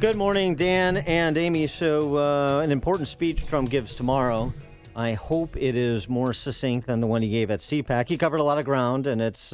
Good morning, Dan and Amy. So, an important speech Trump gives tomorrow. I hope it is more succinct than the one he gave at CPAC. He covered a lot of ground, and it's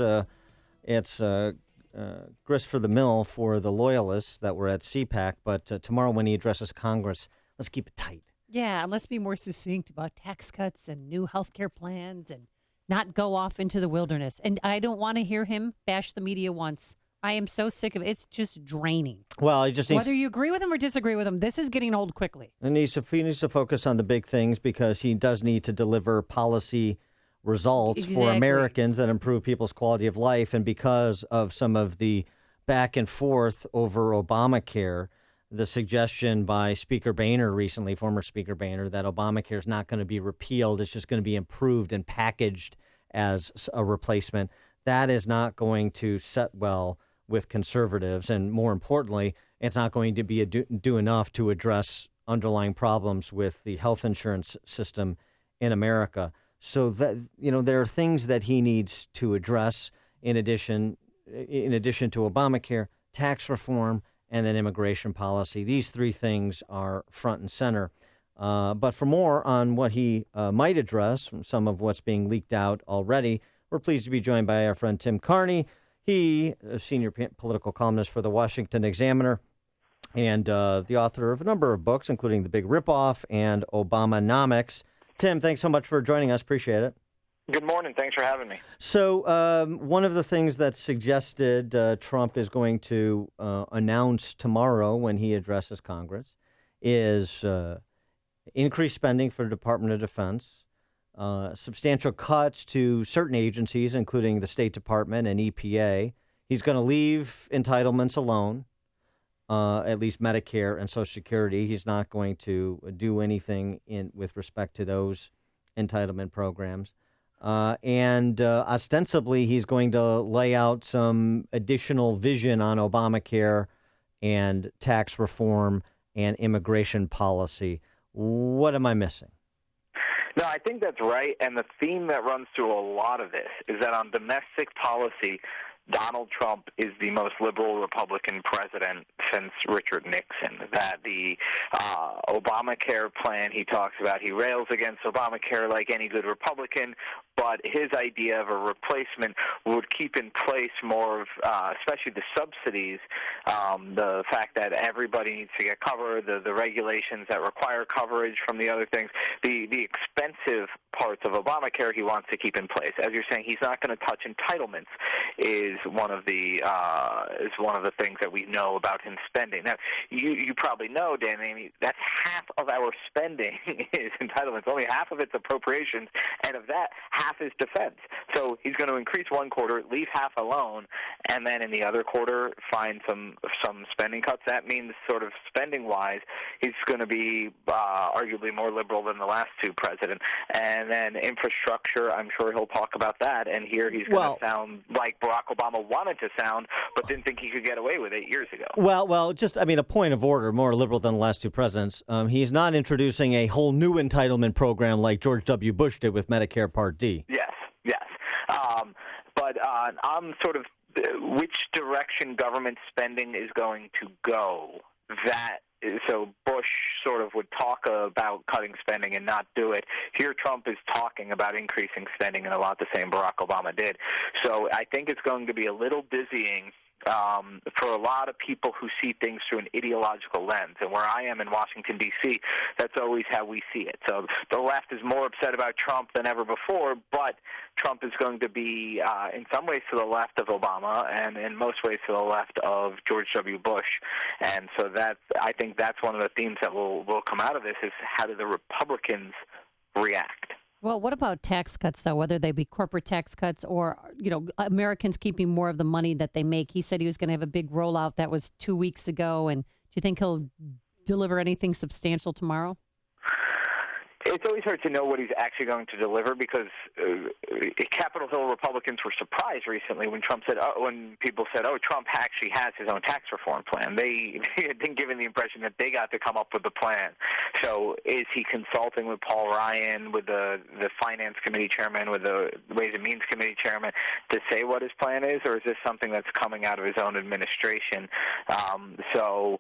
grist for the mill for the loyalists that were at CPAC. But tomorrow, when he addresses Congress, let's keep it tight. Yeah, and let's be more succinct about tax cuts and new health care plans and not go off into the wilderness. And I don't want to hear him bash the media once. I am so sick of it. It's just draining. Well, he just needs, whether you agree with him or disagree with him, this is getting old quickly. he needs to focus on the big things because he does need to deliver policy results for Americans that improve people's quality of life. And because of some of the back and forth over Obamacare, the suggestion by Speaker Boehner recently, former Speaker Boehner, that Obamacare is not going to be repealed. It's just going to be improved and packaged as a replacement. That is not going to set well with conservatives. And more importantly, it's not going to be do enough to address underlying problems with the health insurance system in America. So that, there are things that he needs to address in addition to Obamacare, tax reform, and then immigration policy. These three things are front and center. But for more on what he might address, from some of what's being leaked out already, we're pleased to be joined by our friend Tim Carney. He, a senior political columnist for the Washington Examiner and the author of a number of books, including The Big Ripoff and Obamanomics. Tim, thanks so much for joining us. Appreciate it. Good morning. Thanks for having me. So one of the things that's suggested Trump is going to announce tomorrow when he addresses Congress is increased spending for the Department of Defense, substantial cuts to certain agencies, including the State Department and EPA. He's going to leave entitlements alone, at least Medicare and Social Security. He's not going to do anything with respect to those entitlement programs. And ostensibly, he's going to lay out some additional vision on Obamacare and tax reform and immigration policy. What am I missing? No, I think that's right. And the theme that runs through a lot of this is that on domestic policy, Donald Trump is the most liberal Republican president since Richard Nixon. That the Obamacare plan he talks about, he rails against Obamacare like any good Republican, but his idea of a replacement would keep in place more of, especially the subsidies, the fact that everybody needs to get covered, the regulations that require coverage from the other things, the expensive parts of Obamacare he wants to keep in place. As you're saying, he's not going to touch entitlements. Is one of the things that we know about him spending. Now, you probably know, Dan, Amy, that's half of our spending is entitlements. Only half of it's appropriations, and of that, half is defense. So he's going to increase one quarter, leave half alone, and then in the other quarter find some spending cuts. That means sort of spending-wise, he's going to be arguably more liberal than the last two presidents. And then infrastructure, I'm sure he'll talk about that, and here he's going to sound like Barack Obama wanted to sound, but didn't think he could get away with 8 years ago. Well, just, a point of order, more liberal than the last two presidents. He's not introducing a whole new entitlement program like George W. Bush did with Medicare Part D. Yes. But on sort of which direction government spending is going to go, so Bush sort of would talk about cutting spending and not do it. Here Trump is talking about increasing spending in a lot the same Barack Obama did. So I think it's going to be a little dizzying for a lot of people who see things through an ideological lens. And where I am in Washington, D.C., that's always how we see it. So the left is more upset about Trump than ever before, but Trump is going to be, in some ways, to the left of Obama and in most ways to the left of George W. Bush. And so I think that's one of the themes that will come out of this is how do the Republicans react? Well, what about tax cuts, though, whether they be corporate tax cuts or, Americans keeping more of the money that they make? He said he was going to have a big rollout. That was 2 weeks ago. And do you think he'll deliver anything substantial tomorrow? It's always hard to know what he's actually going to deliver because Capitol Hill Republicans were surprised recently when people said, Trump actually has his own tax reform plan. They had been given the impression that they got to come up with the plan. So is he consulting with Paul Ryan, with the Finance Committee chairman, with the Ways and Means Committee chairman to say what his plan is, or is this something that's coming out of his own administration? So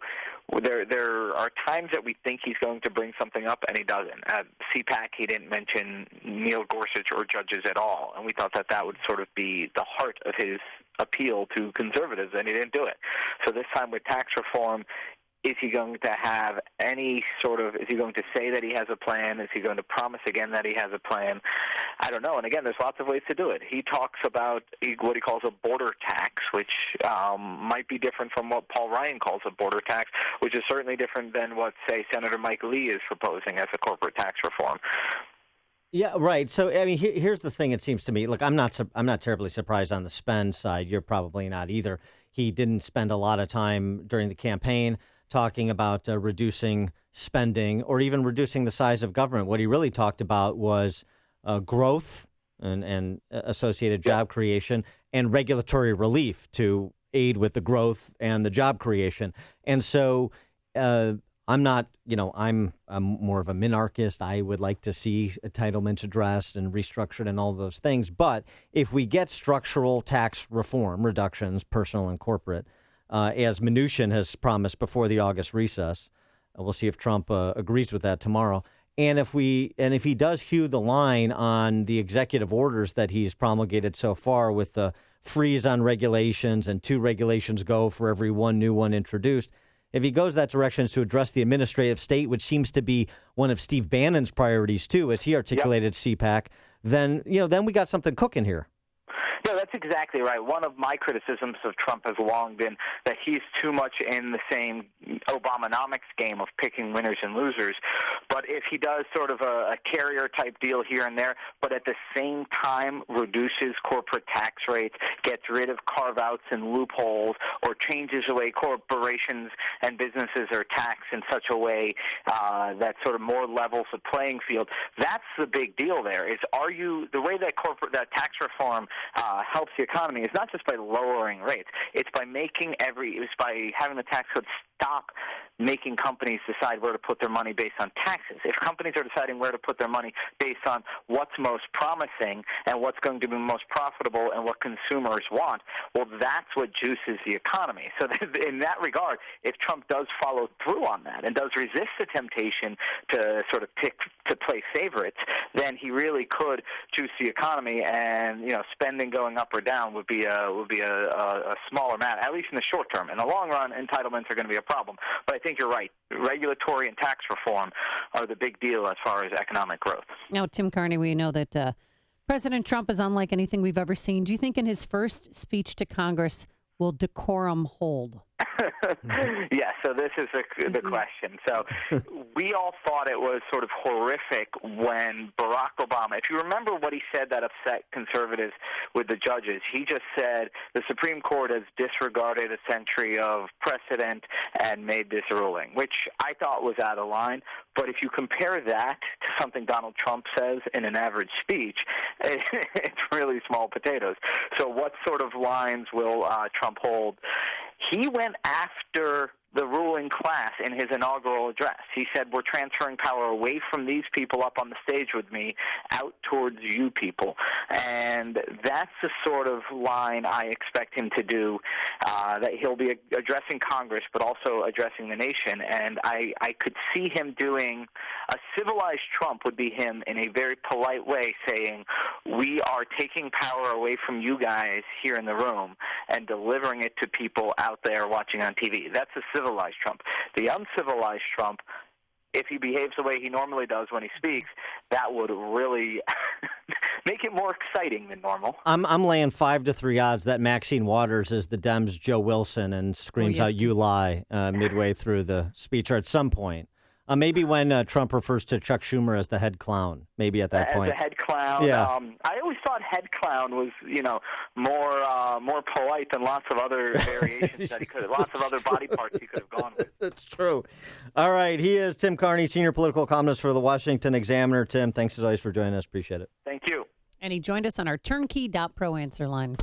there are times that we think he's going to bring something up, and he doesn't. At CPAC, he didn't mention Neil Gorsuch or judges at all, and we thought that would sort of be the heart of his appeal to conservatives, and he didn't do it. So this time with tax reform, is he going to have any is he going to say that he has a plan? Is he going to promise again that he has a plan? I don't know. And again, there's lots of ways to do it. He talks about what he calls a border tax, which might be different from what Paul Ryan calls a border tax, which is certainly different than what, say, Senator Mike Lee is proposing as a corporate tax reform. Yeah, right. So, I mean, here's the thing. It seems to me, look, I'm not terribly surprised on the spend side. You're probably not either. He didn't spend a lot of time during the campaign talking about reducing spending or even reducing the size of government. What he really talked about was growth and associated job creation and regulatory relief to aid with the growth and the job creation. And so I'm not, I'm more of a minarchist. I would like to see entitlements addressed and restructured and all those things. But if we get structural tax reform reductions, personal and corporate, as Mnuchin has promised before the August recess, we'll see if Trump agrees with that tomorrow. And if he does hew the line on the executive orders that he's promulgated so far, with the freeze on regulations and 2 regulations go for every 1 new one introduced, if he goes that direction to address the administrative state, which seems to be one of Steve Bannon's priorities too, as he articulated CPAC, then we got something cooking here. No, that's exactly right. One of my criticisms of Trump has long been that he's too much in the same Obamonomics game of picking winners and losers. But if he does sort of a carrier-type deal here and there, but at the same time reduces corporate tax rates, gets rid of carve-outs and loopholes, or changes the way corporations and businesses are taxed in such a way that sort of more levels the playing field, that's the big deal there. The way that tax reform helps the economy is not just by lowering rates. It's by having the tax code stop making companies decide where to put their money based on taxes. If companies are deciding where to put their money based on what's most promising and what's going to be most profitable and what consumers want, well, that's what juices the economy. So in that regard, if Trump does follow through on that and does resist the temptation to sort of play favorites, then he really could juice the economy, and spending going up or down would be a smaller matter, at least in the short term. In the long run, entitlements are going to be a problem. But I think you're right. Regulatory and tax reform are the big deal as far as economic growth. Now, Tim Carney, we know that President Trump is unlike anything we've ever seen. Do you think in his first speech to Congress will decorum hold? Yeah, so this is the question. So we all thought it was sort of horrific when Barack Obama, if you remember what he said that upset conservatives with the judges, he just said the Supreme Court has disregarded a century of precedent and made this ruling, which I thought was out of line. But if you compare that to something Donald Trump says in an average speech, it's really small potatoes. So what sort of lines will Trump hold? He went after the ruling class in his inaugural address. He said, we're transferring power away from these people up on the stage with me out towards you people. And that's the sort of line I expect him to do, that he'll be addressing Congress but also addressing the nation. And I could see him doing a civilized Trump would be him in a very polite way saying, we are taking power away from you guys here in the room and delivering it to people out there watching on TV. That's a civilized Trump. The uncivilized Trump, if he behaves the way he normally does when he speaks, that would really make it more exciting than normal. I'm laying 5-3 odds that Maxine Waters is the Dems' Joe Wilson and screams out "You lie" midway through the speech, or at some point. Maybe when Trump refers to Chuck Schumer as the head clown, maybe at that point. As the head clown. Yeah. I always thought head clown was, more polite than lots of other variations that he could, lots of other body parts he could have gone with. That's true. All right. He is Tim Carney, senior political columnist for the Washington Examiner. Tim, thanks as always for joining us. Appreciate it. Thank you. And he joined us on our turnkey.pro answer line.